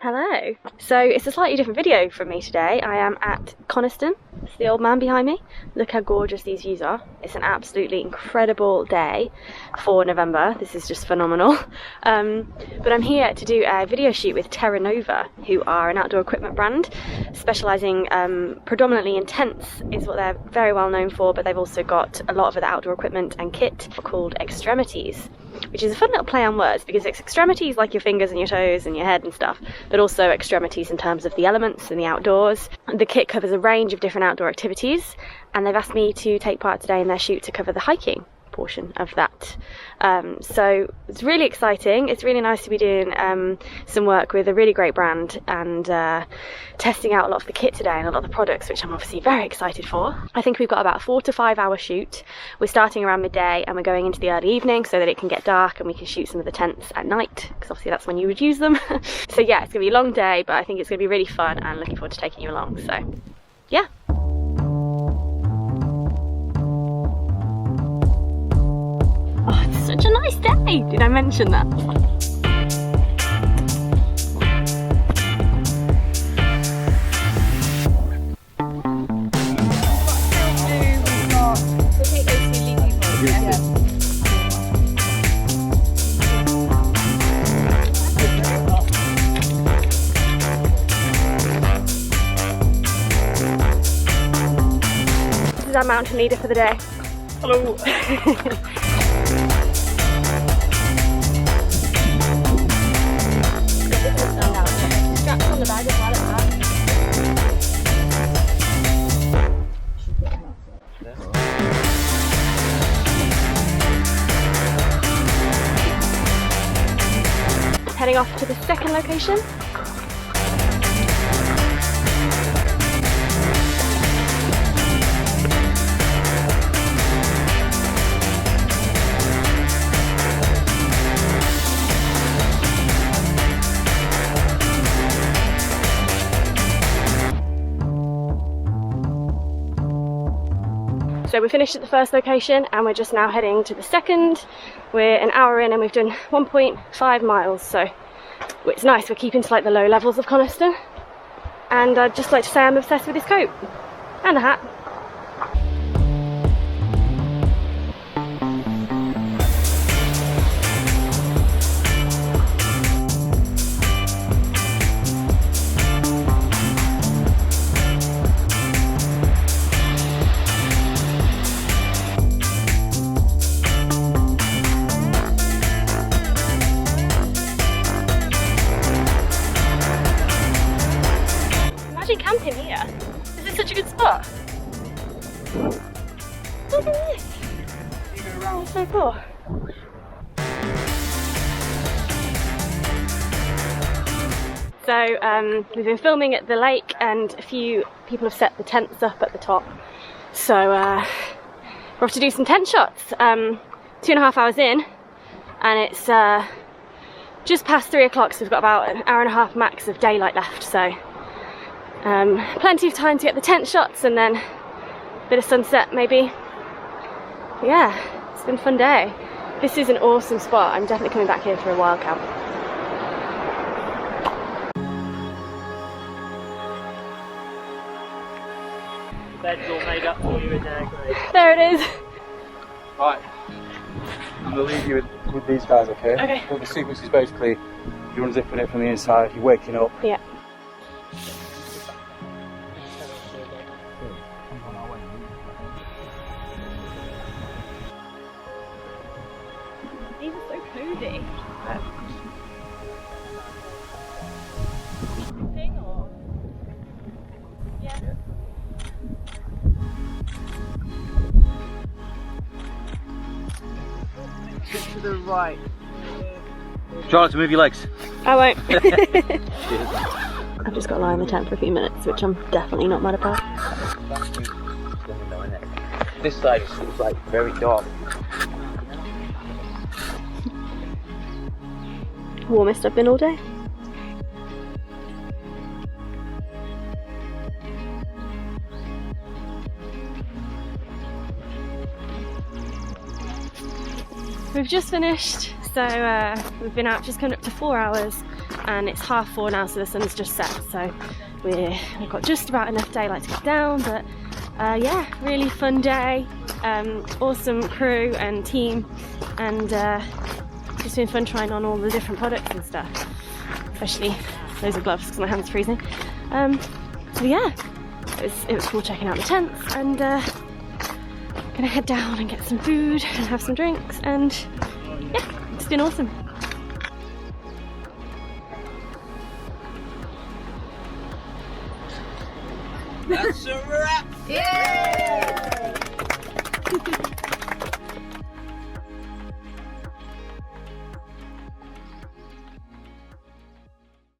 Hello. So it's a slightly different video from me today. I am at Coniston. It's the old man behind me. Look how gorgeous these views are. It's an absolutely incredible day for November. This is just phenomenal. But I'm here to do a video shoot with Terra Nova, who are an outdoor equipment brand specialising predominantly in tents is what they're very well known for, but they've also got a lot of other outdoor equipment and kit called Extremities, which is a fun little play on words because it's extremities like your fingers and your toes and your head and stuff, but also extremities in terms of the elements and the outdoors. The kit covers a range of different outdoor activities, and they've asked me to take part today in their shoot to cover the hiking portion of that. So it's really exciting. It's really nice to be doing some work with a really great brand and testing out a lot of the kit today and a lot of the products, which I'm obviously very excited for. I think we've got about a 4 to 5 hour shoot. We're starting around midday and we're going into the early evening so that it can get dark and we can shoot some of the tents at night, because obviously that's when you would use them. So yeah, it's gonna be a long day, but I think it's gonna be really fun and looking forward to taking you along. So yeah. Oh, it's such a nice day! Did I mention that? This is our mountain leader for the day. Hello! On the bag as well Heading off to the second location. So we finished at the first location and we're just now heading to the second. We're an hour in and we've done 1.5 miles, so it's nice. We're keeping to like the low levels of Coniston. And I'd just like to say I'm obsessed with this coat and the hat. Camping here. This is such a good spot. Look at this. Oh, so cool. So we've been filming at the lake and a few people have set the tents up at the top. So we're off to do some tent shots. 2.5 hours in and it's just past 3 o'clock, so we've got about an hour and a half max of daylight left. So plenty of time to get the tent shots and then a bit of sunset maybe. Yeah, it's been a fun day. This is an awesome spot. I'm definitely coming back here for a wild camp. The bed's all made up for you in there, Grace. There it is. Right, I'm going to leave you with these guys, okay? Okay. Well, the sequence is basically you're unzipping it from the inside, you're waking up. Yeah. These are so cozy. Yeah. To the right. Charlotte, to move your legs. I won't. I've just got to lie in the tent for a few minutes, which I'm definitely not mad about. This side is like very dark. Warmest I've been all day. We've just finished, so we've been out just coming up to 4 hours and it's 4:30 now, so the sun's just set, so we've got just about enough daylight to get down. But yeah, really fun day, awesome crew and team, and just been fun trying on all the different products and stuff, especially those are gloves because my hand's freezing. So yeah, it was cool checking out the tents, and gonna head down and get some food and have some drinks, and yeah, it's been awesome. That's a wrap! Yay!